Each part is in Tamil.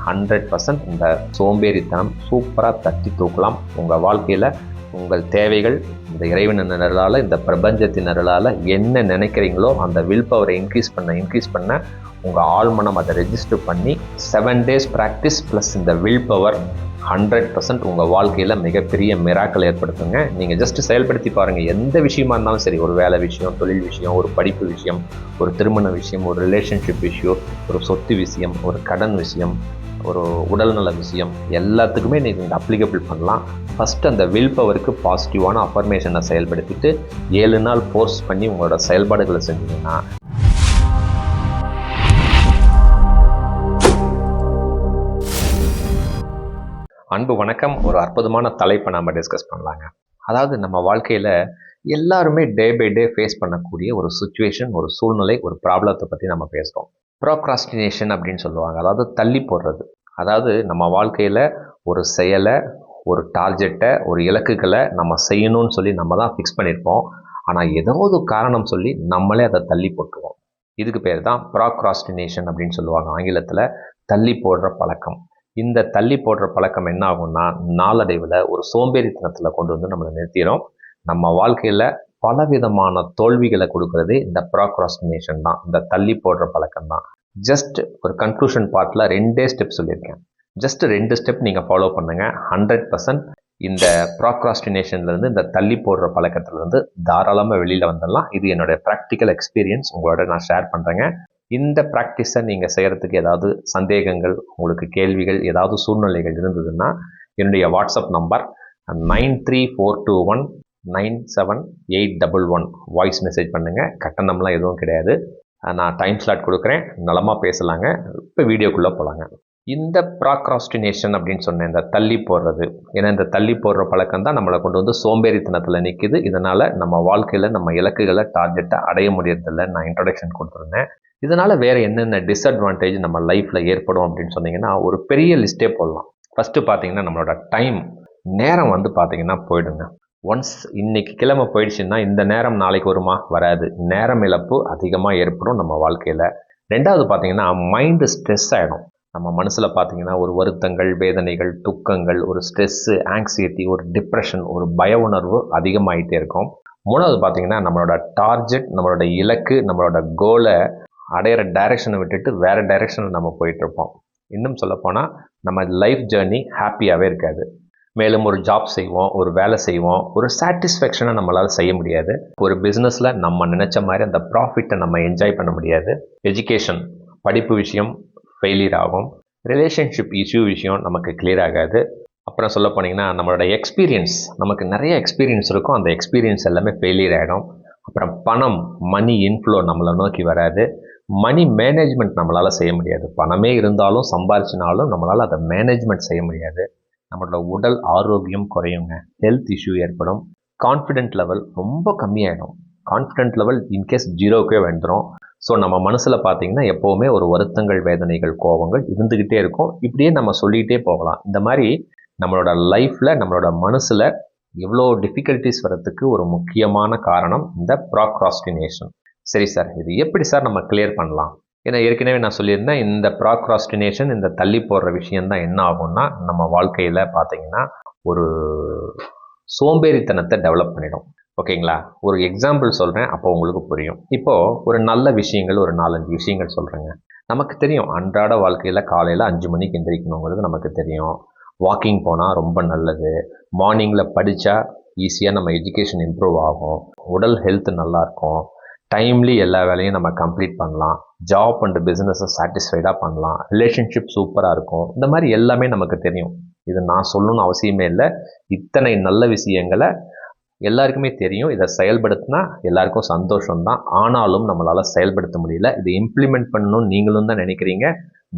100% இந்த சோம்பேறித்தனம் சூப்பராக தட்டி தூக்கலாம். உங்கள் வாழ்க்கையில் உங்கள் தேவைகள் இந்த இறைவனின் அருளால், இந்த பிரபஞ்சத்தின் அருளால் என்ன நினைக்கிறீங்களோ அந்த வில் பவரை இன்க்ரீஸ் பண்ண உங்கள் ஆழ்மனம் அதை ரெஜிஸ்டர் பண்ணி 7 days ப்ராக்டிஸ் ப்ளஸ் இந்த வில் பவர் 100% உங்கள் வாழ்க்கையில் மிகப்பெரிய மிராக்கள் ஏற்படுத்துங்க. நீங்கள் ஜஸ்ட் செயல்படுத்தி பாருங்கள். எந்த விஷயமா இருந்தாலும் சரி, ஒரு வேலை விஷயம், தொழில் விஷயம், ஒரு படிப்பு விஷயம், ஒரு திருமண விஷயம், ஒரு ரிலேஷன்ஷிப் விஷயம், ஒரு சொத்து விஷயம், ஒரு கடன் விஷயம், ஒரு உடல்நல விஷயம், எல்லாத்துக்குமே நீங்கள் இங்கே அப்ளிகபிள் பண்ணலாம். ஃபஸ்ட்டு அந்த வில் பவருக்கு பாசிட்டிவான அஃபர்மேஷனை செயல்படுத்திட்டு 7 நாள் ஃபோர்ஸ் பண்ணி உங்களோட செயல்பாடுகளை செஞ்சீங்கன்னா அன்பு வணக்கம். ஒரு அற்புதமான தலைப்பை நம்ம டிஸ்கஸ் பண்ணலாங்க. அதாவது நம்ம வாழ்க்கையில் எல்லாருமே டே பை டே ஃபேஸ் பண்ணக்கூடிய ஒரு சுச்சுவேஷன், ஒரு சூழ்நிலை, ஒரு ப்ராப்ளத்தை பற்றி நம்ம பேசுகிறோம். ப்ரோக்ராஸ்டினேஷன் அப்படின்னு சொல்லுவாங்க. அதாவது தள்ளி போடுறது. அதாவது நம்ம வாழ்க்கையில் ஒரு செயலை, ஒரு டார்கெட்டை, ஒரு இலக்குகளை நம்ம செய்யணும்னு சொல்லி நம்ம தான் ஃபிக்ஸ் பண்ணியிருப்போம். ஆனால் ஏதோ ஒரு காரணம் சொல்லி நம்மளே அதை தள்ளி போட்டுருவோம். இதுக்கு பேர் தான் ப்ரோக்ராஸ்டினேஷன் அப்படின்னு சொல்லுவாங்க ஆங்கிலத்தில். தள்ளி போடுற பழக்கம். இந்த தள்ளி போடுற பழக்கம் என்ன ஆகும்னா நாளடைவில் ஒரு சோம்பேறித்தனத்தில் கொண்டு வந்து நம்மளை நிறுத்திடும். நம்ம வாழ்க்கையில் பலவிதமான தோல்விகளை கொடுக்கறதே இந்த ப்ரோக்ராஸ்டினேஷன் தான், இந்த தள்ளி போடுற பழக்கம் தான். ஜஸ்ட் ஒரு கன்க்ளூஷன் பார்ட்டில் 2 ஸ்டெப் சொல்லியிருக்கேன். ஜஸ்ட் 2 ஸ்டெப் நீங்கள் ஃபாலோ பண்ணுங்கள். 100% இந்த ப்ரோக்ராஸ்டினேஷன்லேருந்து, இந்த தள்ளி போடுற பழக்கத்துலேருந்து தாராளமாக வெளியில் வந்துடலாம். இது என்னுடைய ப்ராக்டிக்கல் எக்ஸ்பீரியன்ஸ் உங்களோட நான் ஷேர் பண்ணுறேங்க. இந்த ப்ராக்டிஸை நீங்கள் செய்கிறதுக்கு ஏதாவது சந்தேகங்கள், உங்களுக்கு கேள்விகள், ஏதாவது சூழ்நிலைகள் இருந்ததுன்னா என்னுடைய வாட்ஸ்அப் நம்பர் 9342197811 வாய்ஸ் மெசேஜ் பண்ணுங்கள். கட்டணம்லாம் எதுவும் கிடையாது. நான் டைம் ஸ்லாட் கொடுக்குறேன். நலமாக பேசலாங்க. இப்போ வீடியோக்குள்ளே போகலாங்க. இந்த ப்ராக்ராஸ்டினேஷன் அப்படின்னு சொன்னேன், இந்த தள்ளி போடுறது. ஏன்னா இந்த தள்ளி போடுற பழக்கம் தான் நம்மளை கொண்டு வந்து சோம்பேறித்தனத்தில் நிற்கிது. இதனால் நம்ம வாழ்க்கையில் நம்ம இலக்குகளை, டார்கெட்டை அடைய முடியறதில்லை. நான் இன்ட்ரடக்ஷன் கொடுத்துருந்தேன். இதனால் வேறு என்னென்ன டிஸ்அட்வான்டேஜ் நம்ம லைஃப்பில் ஏற்படும் அப்படின்னு சொன்னீங்கன்னா ஒரு பெரிய லிஸ்ட்டே போடலாம். ஃபஸ்ட்டு பார்த்தீங்கன்னா நம்மளோட நேரம் வந்து பார்த்தீங்கன்னா போயிடுங்க. ஒன்ஸ் இன்னைக்கு கிழமை போயிடுச்சுன்னா இந்த நேரம் நாளைக்கு வருமா? வராது. நேரம் இழப்பு அதிகமாக ஏற்படும் நம்ம வாழ்க்கையில். ரெண்டாவது பார்த்தீங்கன்னா மைண்டு ஸ்ட்ரெஸ் ஆகிடும். நம்ம மனசில் பார்த்தீங்கன்னா ஒரு வருத்தங்கள், வேதனைகள், துக்கங்கள், ஒரு ஸ்ட்ரெஸ்ஸு, ஆங்ஸைட்டி, ஒரு டிப்ரெஷன், ஒரு பய உணர்வு அதிகமாகிட்டே இருக்கும். மூணாவது பார்த்தீங்கன்னா நம்மளோட டார்கெட், நம்மளோட இலக்கு, நம்மளோட கோலை அடையிற டைரெக்ஷனை விட்டுட்டு வேறு டைரெக்ஷனில் நம்ம போயிட்டுருப்போம். இன்னும் சொல்லப்போனால் நம்ம லைஃப் ஜேர்னி ஹாப்பியாகவே இருக்காது. மேலும் ஒரு ஜாப் செய்வோம், ஒரு வேலை செய்வோம், ஒரு சாட்டிஸ்ஃபேக்ஷனை நம்மளால் செய்ய முடியாது. ஒரு பிஸ்னஸில் நம்ம நினச்ச மாதிரி அந்த ப்ராஃபிட்டை நம்ம என்ஜாய் பண்ண முடியாது. எஜுகேஷன், படிப்பு விஷயம் ஃபெயிலியர் ஆகும். ரிலேஷன்ஷிப் இஷ்யூ விஷயம் நமக்கு கிளியர் ஆகாது. அப்புறம் சொல்ல போனீங்கன்னா நம்மளோட எக்ஸ்பீரியன்ஸ், நமக்கு நிறைய எக்ஸ்பீரியன்ஸ் இருக்கும், அந்த எக்ஸ்பீரியன்ஸ் எல்லாமே ஃபெயிலியர் ஆகிடும். அப்புறம் பணம், மணி இன்ஃப்ளோ நம்மளை நோக்கி வராது. மணி மேனேஜ்மெண்ட் நம்மளால் செய்ய முடியாது. பணமே இருந்தாலும் சம்பாரிச்சினாலும் நம்மளால் அதை மேனேஜ்மெண்ட் செய்ய முடியாது. நம்மளோட உடல் ஆரோக்கியம் குறையுங்க. ஹெல்த் இஷ்யூ ஏற்படும். கான்ஃபிடென்ட் லெவல் ரொம்ப கம்மியாயிடும். கான்ஃபிடென்ட் லெவல் இன்கேஸ் 0க்கே வந்துடும். ஸோ நம்ம மனசில் பார்த்தீங்கன்னா எப்போவுமே ஒரு வருத்தங்கள், வேதனைகள், கோபங்கள் இருந்துக்கிட்டே இருக்கும். இப்படியே நம்ம சொல்லிகிட்டே போகலாம். இந்த மாதிரி நம்மளோட லைஃப்பில், நம்மளோட மனசில் எவ்வளோ டிஃபிகல்ட்டிஸ் வரத்துக்கு ஒரு முக்கியமான காரணம் இந்த ப்ராக்ராஸ்டினேஷன். சரி சார், இது எப்படி சார் நம்ம கிளியர் பண்ணலாம்? ஏன்னா ஏற்கனவே நான் சொல்லியிருந்தேன், இந்த ப்ராக்ராஸ்டினேஷன், இந்த தள்ளி போடுற விஷயந்தான் என்ன ஆகும்னா நம்ம வாழ்க்கையில் பார்த்தீங்கன்னா ஒரு சோம்பேறித்தனத்தை டெவலப் பண்ணிடும். ஓகேங்களா? ஒரு எக்ஸாம்பிள் சொல்கிறேன், அப்போ உங்களுக்கு புரியும். இப்போது ஒரு நல்ல விஷயங்கள், ஒரு 4-5 விஷயங்கள் சொல்கிறேங்க. நமக்கு தெரியும் அன்றாட வாழ்க்கையில் காலையில் 5 மணிக்கு எந்திரிக்கணுங்கிறது நமக்கு தெரியும். வாக்கிங் போனால் ரொம்ப நல்லது. மார்னிங்கில் படித்தா ஈஸியாக நம்ம எஜுகேஷன் இம்ப்ரூவ் ஆகும். உடல் ஹெல்த் நல்லாயிருக்கும். டைம்லி எல்லா வேலையும் நம்ம கம்ப்ளீட் பண்ணலாம். ஜாப் அண்ட் பிஸ்னஸை சாட்டிஸ்ஃபைடாக பண்ணலாம். ரிலேஷன்ஷிப் சூப்பராக இருக்கும். இந்த மாதிரி எல்லாமே நமக்கு தெரியும். இது நான் சொல்லணும்னு அவசியமே இல்லை. இத்தனை நல்ல விஷயங்களை எல்லாருக்குமே தெரியும். இதை செயல்படுத்தினா எல்லாருக்கும் சந்தோஷம்தான். ஆனாலும் நம்மளால் செயல்படுத்த முடியல. இதை இம்ப்ளிமெண்ட் பண்ணணும்னு நீங்களும் தான் நினைக்கிறீங்க,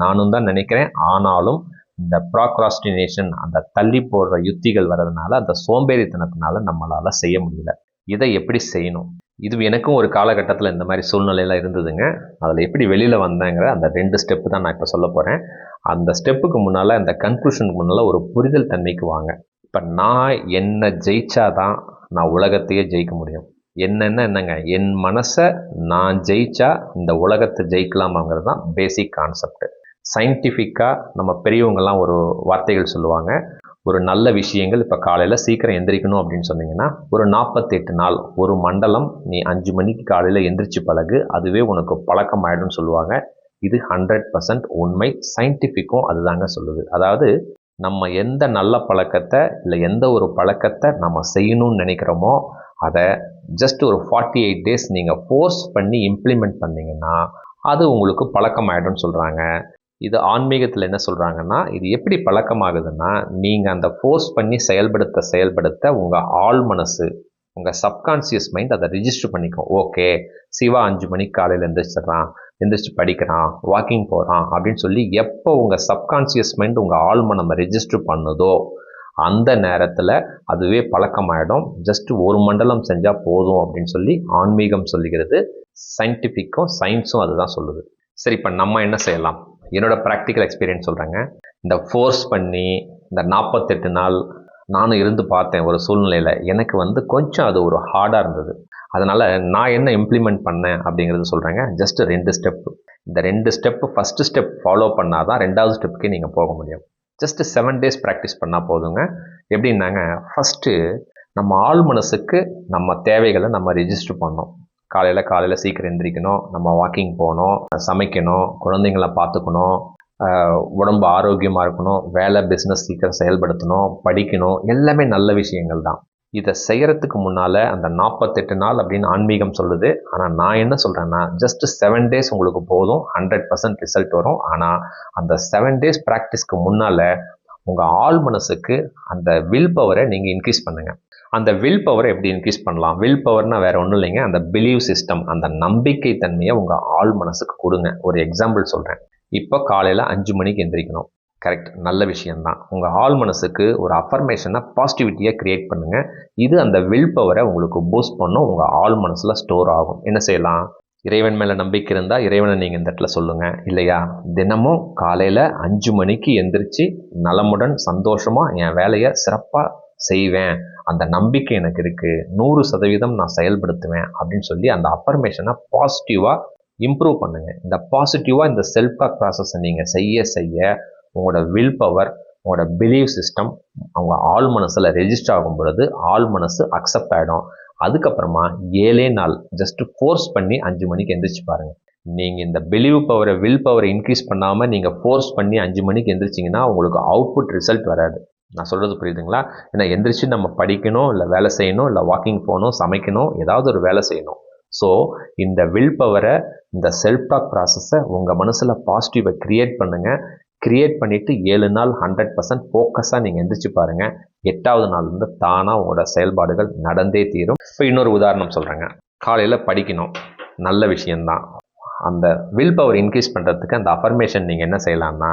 நானும் தான் நினைக்கிறேன். ஆனாலும் இந்த ப்ராக்ராஸ்டினேஷன், அந்த தள்ளி போடுற யுத்திகள் வர்றதுனால, அந்த சோம்பேறித்தனத்தினால நம்மளால் செய்ய முடியல. இதை எப்படி செய்யணும்? இது எனக்கும் ஒரு காலகட்டத்தில் இந்த மாதிரி சூழ்நிலையெல்லாம் இருந்ததுங்க. அதில் எப்படி வெளியில் வந்தேங்கிற அந்த 2 ஸ்டெப்பு தான் நான் இப்போ சொல்ல போகிறேன். அந்த ஸ்டெப்புக்கு முன்னால், அந்த கன்க்ளூஷனுக்கு முன்னால் ஒரு புரிதல் தன்மைக்கு வாங்க. இப்போ நான் என்ன ஜெயிச்சாதான் நான் உலகத்தையே ஜெயிக்க முடியும். என்னங்க, என் மனசை நான் ஜெயிச்சா இந்த உலகத்தை ஜெயிக்கலாமாங்கிறது தான் பேசிக் கான்செப்ட். சயின்டிஃபிக்காக நம்ம பெரியவங்கள்லாம் ஒரு வார்த்தைகள் சொல்லுவாங்க. ஒரு நல்ல விஷயங்கள் இப்போ காலையில் சீக்கிரம் எந்திரிக்கணும் அப்படின்னு சொன்னீங்கன்னா ஒரு 48 நாள் ஒரு மண்டலம் நீ 5 மணிக்கு காலையில் எந்திரிச்சு பழகு, அதுவே உனக்கு பழக்கம் ஆகிடும்னு சொல்லுவாங்க. இது 100% உண்மை. சயின்டிஃபிக்கும் அதுதாங்க சொல்லுது. அதாவது நம்ம எந்த நல்ல பழக்கத்தை இல்லை எந்த ஒரு பழக்கத்தை நம்ம செய்யணும்னு நினைக்கிறோமோ அதை ஜஸ்ட் ஒரு 48 டேஸ் நீங்கள் ஃபோர்ஸ் பண்ணி இம்ப்ளிமெண்ட் பண்ணிங்கன்னா அது உங்களுக்கு பழக்கமாயிடும்னு சொல்கிறாங்க. இது ஆன்மீகத்தில் என்ன சொல்கிறாங்கன்னா, இது எப்படி பழக்கமாகுதுன்னா, நீங்கள் அந்த ஃபோர்ஸ் பண்ணி செயல்படுத்த உங்கள் ஆழ் மனசு, உங்கள் சப்கான்சியஸ் மைண்ட் அதை ரிஜிஸ்டர் பண்ணிக்கும். ஓகே, சிவா 5 மணிக்கு காலையில் எந்திரிச்சு படிக்கிறான், வாக்கிங் போகிறான் அப்படின்னு சொல்லி எப்போ உங்கள் சப்கான்சியஸ் மைண்ட் உங்கள் ஆழ் மனம் ரெஜிஸ்டர் பண்ணுதோ அந்த நேரத்தில் அதுவே பழக்கமாயிடும். ஜஸ்ட் ஒரு மண்டலம் செஞ்சால் போதும் அப்படின்னு சொல்லி ஆன்மீகம் சொல்லுகிறது. சயின்டிஃபிக்கும் சயின்ஸும் அதுதான் சொல்லுது. சரி, இப்போ நம்ம என்ன செய்யலாம்? என்னோட ப்ராக்டிக்கல் எக்ஸ்பீரியன்ஸ் சொல்கிறேங்க. இந்த ஃபோர்ஸ் பண்ணி இந்த 48 நாள் நானும் இருந்து பார்த்தேன். ஒரு சூழ்நிலையில் எனக்கு கொஞ்சம் அது ஒரு ஹார்டாக இருந்தது. அதனால் நான் என்ன இம்ப்ளிமெண்ட் பண்ணேன் அப்படிங்கிறது சொல்கிறேங்க. Just 2 step. இந்த 2 ஸ்டெப்பு, ஃபஸ்ட்டு ஸ்டெப் ஃபாலோ பண்ணால் தான் 2வது ஸ்டெப்புக்கே நீங்கள் போக முடியும். ஜஸ்ட் 7 டேஸ் ப்ராக்டிஸ் பண்ணால் போதுங்க. எப்படின்னாங்க, ஃபஸ்ட்டு நம்ம ஆழ் மனசுக்கு நம்ம தேவைகளை நம்ம ரிஜிஸ்டர் பண்ணோம். காலையில் சீக்கிரம் எந்திரிக்கணும், நம்ம வாக்கிங் போகணும், சமைக்கணும், குழந்தைங்கள பார்த்துக்கணும், உடம்பு ஆரோக்கியமாக இருக்கணும், வேலை பிஸ்னஸ் சீக்கிரம் செயல்படுத்தணும், படிக்கணும், எல்லாமே நல்ல விஷயங்கள் தான். இதை செய்கிறதுக்கு முன்னால் அந்த 48 நாள் அப்படின்னு ஆன்மீகம் சொல்லுது. ஆனால் நான் என்ன சொல்கிறேன்னா, ஜஸ்ட் 7 டேஸ் உங்களுக்கு போதும், 100% ரிசல்ட் வரும். ஆனால் அந்த 7 டேஸ் ப்ராக்டிஸ்க்கு முன்னால் உங்கள் ஆழ் மனசுக்கு அந்த வில் பவரை நீங்கள் இன்க்ரீஸ் பண்ணுங்கள். அந்த வில் பவரை எப்படி இன்க்ரீஸ் பண்ணலாம்? வில் பவர்னால் வேறு ஒன்றும் இல்லைங்க, அந்த பிலீவ் சிஸ்டம், அந்த நம்பிக்கை தன்மையை உங்கள் ஆழ் மனசுக்கு கொடுங்க. ஒரு எக்ஸாம்பிள் சொல்கிறேன். இப்போ காலையில் 5 மணிக்கு எந்திரிக்கணும், கரெக்ட், நல்ல விஷயந்தான். உங்கள் ஆழ் மனசுக்கு ஒரு அஃபர்மேஷனை, பாசிட்டிவிட்டியை க்ரியேட் பண்ணுங்கள். இது அந்த வில் பவரை உங்களுக்கு பூஸ்ட் பண்ணும், உங்கள் ஆழ் மனசில் ஸ்டோர் ஆகும். என்ன செய்யலாம்? இறைவன் மேலே நம்பிக்கை இருந்தால் இறைவனை நீங்கள் இந்த இடத்துல சொல்லுங்கள் இல்லையா? தினமும் காலையில் 5 மணிக்கு எந்திரிச்சு நலமுடன் சந்தோஷமாக என் வேலையை சிறப்பாக செய்வேன், அந்த நம்பிக்கை எனக்கு இருக்குது, 100% நான் செயல்படுத்துவேன் அப்படின்னு சொல்லி அந்த அஃபர்மேஷனை பாசிட்டிவாக இம்ப்ரூவ் பண்ணுங்கள். இந்த பாசிட்டிவாக இந்த செல்ஃப் டாக் ப்ராசஸை நீங்கள் செய்ய உங்களோட வில் பவர், உங்களோட பிலீவ் சிஸ்டம் அவங்க ஆழ் மனசில் ரெஜிஸ்டர் ஆகும் பொழுது ஆழ் மனசு அக்செப்ட் ஆகிடும். அதுக்கப்புறமா 7 நாள் ஜஸ்ட் ஃபோர்ஸ் பண்ணி 5 மணிக்கு எந்திரிச்சு பாருங்கள். நீங்கள் இந்த பிலீவ் பவரை, வில் பவரை இன்க்ரீஸ் பண்ணாமல் நீங்கள் ஃபோர்ஸ் பண்ணி 5 மணிக்கு எந்திரிச்சிங்கன்னா உங்களுக்கு அவுட்புட் ரிசல்ட் வராது. நான் சொல்கிறது புரியுதுங்களா? ஏன்னா எந்திரிச்சு நம்ம படிக்கணும், இல்லை வேலை செய்யணும், இல்லை வாக்கிங் போகணும், சமைக்கணும், ஏதாவது ஒரு வேலை செய்யணும். ஸோ இந்த வில் பவரை, இந்த செல்ஃப் டாக் ப்ராசஸை உங்கள் மனசில் பாசிட்டிவை க்ரியேட் பண்ணுங்கள். க்ரியேட் பண்ணிவிட்டு 7 நாள் 100% ஃபோக்கஸாக நீங்கள் எந்திரிச்சு பாருங்கள். 8வது நாள்லேருந்து தானாக உங்களோட செயல்பாடுகள் நடந்தே தீரும். இப்போ இன்னொரு உதாரணம் சொல்கிறேங்க. காலையில் படிக்கணும், நல்ல விஷயந்தான். அந்த வில் பவர் இன்க்ரீஸ் பண்ணுறதுக்கு அந்த அஃபர்மேஷன் நீங்கள் என்ன செய்யலாம்னா,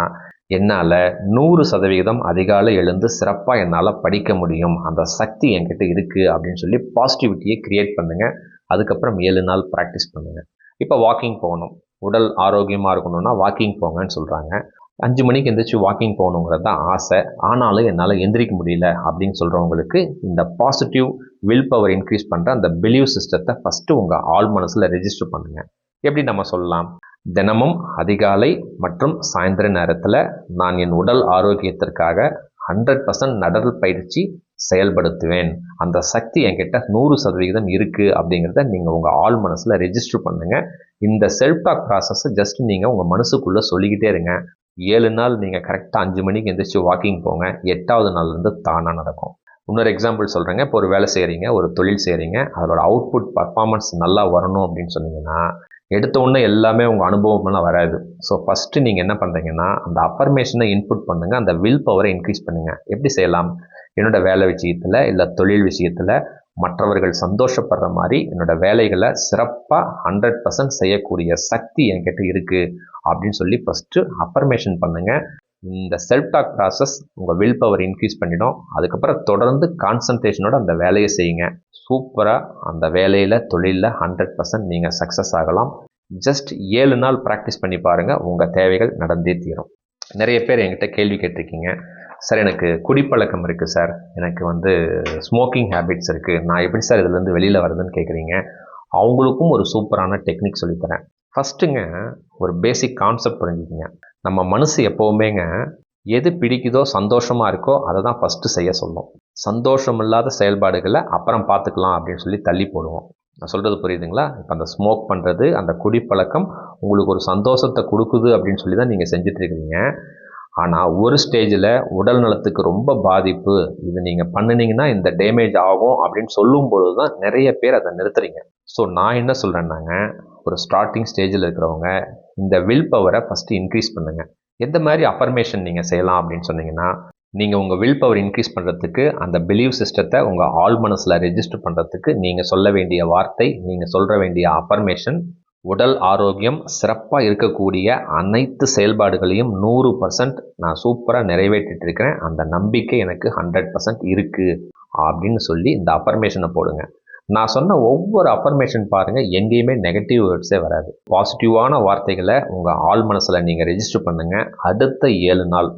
என்னால் 100% அதிகாலை எழுந்து சிறப்பாக என்னால் படிக்க முடியும், அந்த சக்தி என்கிட்ட இருக்குது அப்படின்னு சொல்லி பாசிட்டிவிட்டியை க்ரியேட் பண்ணுங்கள். அதுக்கப்புறம் 7 நாள் ப்ராக்டிஸ் பண்ணுங்கள். இப்போ வாக்கிங் போகணும், உடல் ஆரோக்கியமாக இருக்கணும்னா வாக்கிங் போங்கன்னு சொல்கிறாங்க. 5 மணிக்கு எந்திரிச்சு வாக்கிங் போகணுங்கிறது தான் ஆசை, ஆனாலும் என்னால் எந்திரிக்க முடியல அப்படின்னு சொல்கிறவங்களுக்கு இந்த பாசிட்டிவ் வில் பவர் இன்க்ரீஸ் பண்ணுற அந்த பிலீவ் சிஸ்டத்தை ஃபஸ்ட்டு உங்கள் ஆழ் மனசில் ரெஜிஸ்டர் பண்ணுங்கள். எப்படி நம்ம சொல்லலாம்? தினமும் அதிகாலை மற்றும் சாயந்தர நேரத்தில் நான் என் உடல் ஆரோக்கியத்திற்காக 100% நடல் பயிற்சி செயல்படுத்துவேன், அந்த சக்தி என்கிட்ட 100% இருக்குது அப்படிங்கிறத நீங்கள் உங்கள் ஆழ் மனசில் ரெஜிஸ்டர் பண்ணுங்கள். இந்த செல்ஃப் டாக் ப்ராசஸை ஜஸ்ட் நீங்கள் உங்கள் மனசுக்குள்ளே சொல்லிக்கிட்டே இருங்க. 7 நாள் நீங்கள் கரெக்டாக 5 மணிக்கு எந்திரிச்சு வாக்கிங் போங்க. 8வது நாள்லேருந்து தானாக நடக்கும். இன்னொரு எக்ஸாம்பிள் சொல்கிறேங்க. இப்போ ஒரு வேலை செய்கிறீங்க, ஒரு தொழில் செய்கிறீங்க, அதோட அவுட்புட் பர்ஃபார்மன்ஸ் நல்லா வரணும் அப்படின்னு சொன்னீங்கன்னா எடுத்த உடனே எல்லாமே உங்கள் அனுபவம்லாம் வராது. ஸோ ஃபஸ்ட்டு நீங்கள் என்ன பண்ணுறீங்கன்னா, அந்த அஃபர்மேஷனை இன்புட் பண்ணுங்கள், அந்த வில் பவரை இன்க்ரீஸ் பண்ணுங்கள். எப்படி செய்யலாம்? என்னோடய வேலை விஷயத்தில் இல்லை தொழில் விஷயத்தில் மற்றவர்கள் சந்தோஷப்படுற மாதிரி என்னோடய வேலைகளை சிறப்பாக 100% செய்யக்கூடிய சக்தி என்கிட்ட இருக்குது அப்படின்னு சொல்லி ஃபஸ்ட்டு அஃபர்மேஷன் பண்ணுங்கள். இந்த செல்ஃப் டாக் ப்ராசஸ் உங்கள் வில் பவர் இன்க்ரீஸ் பண்ணிடும். அதுக்கப்புறம் தொடர்ந்து கான்சன்ட்ரேஷனோட அந்த வேலையை செய்யுங்க. சூப்பராக அந்த வேலையில் தொழிலில் 100% நீங்கள் சக்ஸஸ் ஆகலாம். ஜஸ்ட் 7 நாள் ப்ராக்டிஸ் பண்ணி பாருங்கள், உங்கள் தேவைகள் நடந்தே தீரும். நிறைய பேர் என்கிட்ட கேள்வி கேட்டிருக்கீங்க. சார், எனக்கு குடிப்பழக்கம் இருக்குது சார், எனக்கு ஸ்மோக்கிங் ஹேபிட்ஸ் இருக்குது, நான் எப்படி சார் இதுலேருந்து வெளியில் வருதுன்னு கேட்குறீங்க. அவங்களுக்கும் ஒரு சூப்பரான டெக்னிக் சொல்லித்தரேன். ஃபஸ்ட்டுங்க, ஒரு பேசிக் கான்செப்ட் புரிஞ்சுக்கிங்க. நம்ம மனசு எப்போவுமேங்க எது பிடிக்குதோ சந்தோஷமாக இருக்கோ அதை தான் ஃபஸ்ட்டு செய்ய சொல்லும். சந்தோஷம் இல்லாத செயல்பாடுகளை அப்புறம் பார்த்துக்கலாம் அப்படின்னு சொல்லி தள்ளி போடுவோம். நான் சொல்கிறது புரியுதுங்களா? இப்போ அந்த ஸ்மோக் பண்ணுறது, அந்த குடிப்பழக்கம் உங்களுக்கு ஒரு சந்தோஷத்தை கொடுக்குது அப்படின்னு சொல்லி தான் நீங்கள் செஞ்சிட்ருக்கிறீங்க. ஆனால் ஒரு ஸ்டேஜில் உடல் நலத்துக்கு ரொம்ப பாதிப்பு, இது நீங்கள் பண்ணினீங்கன்னா இந்த டேமேஜ் ஆகும் அப்படின்னு சொல்லும்பொழுது தான் நிறைய பேர் அதை நிறுத்துறீங்க. ஸோ நான் என்ன சொல்கிறேன்னாங்க, ஒரு ஸ்டார்டிங் ஸ்டேஜில் இருக்கிறவங்க இந்த வில் பவரை ஃபஸ்ட்டு இன்க்ரீஸ் பண்ணுங்கள். எந்த மாதிரி அஃபர்மேஷன் நீங்கள் செய்யலாம் அப்படின்னு சொன்னீங்கன்னா, நீங்கள் உங்கள் வில் பவர் இன்க்ரீஸ் பண்ணுறதுக்கு அந்த பிலீவ் சிஸ்டத்தை உங்கள் ஆள் மனசில் ரெஜிஸ்டர் பண்ணுறதுக்கு நீங்கள் சொல்ல வேண்டிய வார்த்தை, நீங்கள் சொல்ல வேண்டிய அஃபர்மேஷன், உடல் ஆரோக்கியம் சிறப்பாக இருக்கக்கூடிய அனைத்து செயல்பாடுகளையும் 100% நான் சூப்பராக நிறைவேற்றிட்டு இருக்கிறேன், அந்த நம்பிக்கை எனக்கு 100% இருக்குது அப்படின்னு சொல்லி இந்த அஃபர்மேஷனை போடுங்க. நான் சொன்ன ஒவ்வொரு அஃபர்மேஷன் பாருங்கள், எங்கேயுமே நெகட்டிவ் வேர்ட்ஸே வராது. பாசிட்டிவான வார்த்தைகளை உங்கள் ஆள் மனசில் நீங்கள் ரெஜிஸ்டர் பண்ணுங்கள். அடுத்த 7 நாள்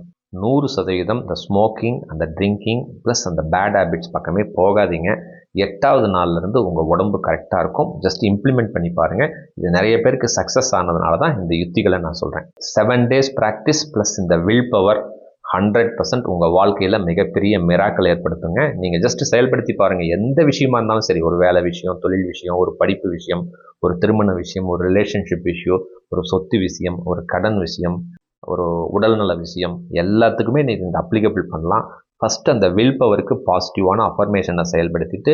100% இந்த ஸ்மோக்கிங், அந்த ட்ரிங்கிங் ப்ளஸ் அந்த பேட் ஹேபிட்ஸ் பக்கமே போகாதீங்க. 8வது நாள்லேருந்து உங்கள் உடம்பு கரெக்டாக இருக்கும். ஜஸ்ட் இம்ப்ளிமெண்ட் பண்ணி பாருங்கள். இது நிறைய பேருக்கு சக்ஸஸ் ஆனதுனால தான் இந்த யுத்திகளை நான் சொல்கிறேன். 7 days ப்ராக்டிஸ் ப்ளஸ் இந்த வில் பவர் 100% உங்கள் வாழ்க்கையில் மிகப்பெரிய மிராக்கள் ஏற்படுத்துங்க. நீங்கள் ஜஸ்ட் செயல்படுத்தி பாருங்கள். எந்த விஷயமா இருந்தாலும் சரி, ஒரு வேலை விஷயம், தொழில் விஷயம், ஒரு படிப்பு விஷயம், ஒரு திருமண விஷயம், ஒரு ரிலேஷன்ஷிப் விஷயம், ஒரு சொத்து விஷயம், ஒரு கடன் விஷயம், ஒரு உடல்நல விஷயம், எல்லாத்துக்குமே நீங்கள் இந்த அப்ளிகபிள் பண்ணலாம். ஃபஸ்ட்டு அந்த வில் பவருக்கு பாசிட்டிவான அஃபர்மேஷனை செயல்படுத்திட்டு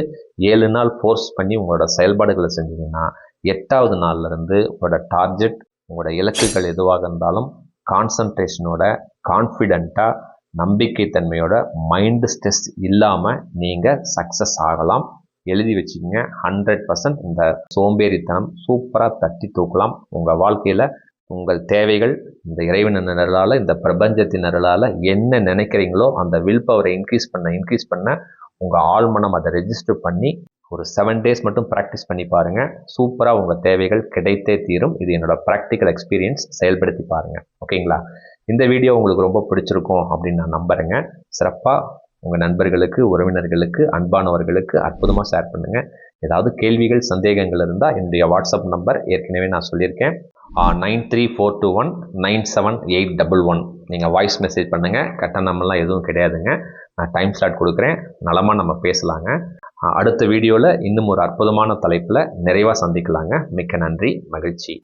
7 நாள் ஃபோர்ஸ் பண்ணி உங்களோட செயல்பாடுகளை செஞ்சீங்கன்னா 8வது நாள்லேருந்து உங்களோட டார்கெட், உங்களோட இலக்குகள் எதுவாக இருந்தாலும் கான்சன்ட்ரேஷனோட, கான்ஃபிடெண்ட்டாக, நம்பிக்கை தன்மையோட, மைண்டு ஸ்ட்ரெஸ் இல்லாமல் நீங்கள் சக்ஸஸ் ஆகலாம். எழுதி வச்சுக்கோங்க. 100% இந்த சோம்பேறித்தனம் சூப்பராக தட்டி தூக்கலாம். உங்கள் வாழ்க்கையில் உங்கள் தேவைகள் இந்த இறைவனின் நிழலால், இந்த பிரபஞ்சத்தின் நிழலால் என்ன நினைக்கிறீங்களோ அந்த வில் பவரை இன்க்ரீஸ் பண்ண உங்கள் ஆழ்மனம் அதை ரெஜிஸ்டர் பண்ணி ஒரு 7 days மட்டும் ப்ராக்டிஸ் பண்ணி பாருங்கள். சூப்பராக உங்கள் தேவைகள் கிடைத்தே தீரும். இது என்னோடய ப்ராக்டிக்கல் எக்ஸ்பீரியன்ஸ். செயல்படுத்தி பாருங்கள். ஓகேங்களா? இந்த வீடியோ உங்களுக்கு ரொம்ப பிடிச்சிருக்கும் அப்படின்னு நான் நம்புகிறேங்க. சிறப்பாக உங்கள் நண்பர்களுக்கு, உறவினர்களுக்கு, அன்பானவர்களுக்கு அற்புதமாக ஷேர் பண்ணுங்கள். ஏதாவது கேள்விகள், சந்தேகங்கள் இருந்தால் என்னுடைய வாட்ஸ்அப் நம்பர் ஏற்கனவே நான் சொல்லியிருக்கேன். 9342197811. நீங்கள் வாய்ஸ் மெசேஜ் பண்ணுங்கள். கட்டணமெல்லாம் எதுவும் கிடையாதுங்க. நான் டைம் ஸ்லாட் கொடுக்குறேன். நலமாக நம்ம பேசலாங்க. அடுத்த வீடியோவில் இன்னும் ஒரு அற்புதமான தலைப்பில் நிறைவாக சந்திக்கலாங்க. மிக்க நன்றி, மகிழ்ச்சி.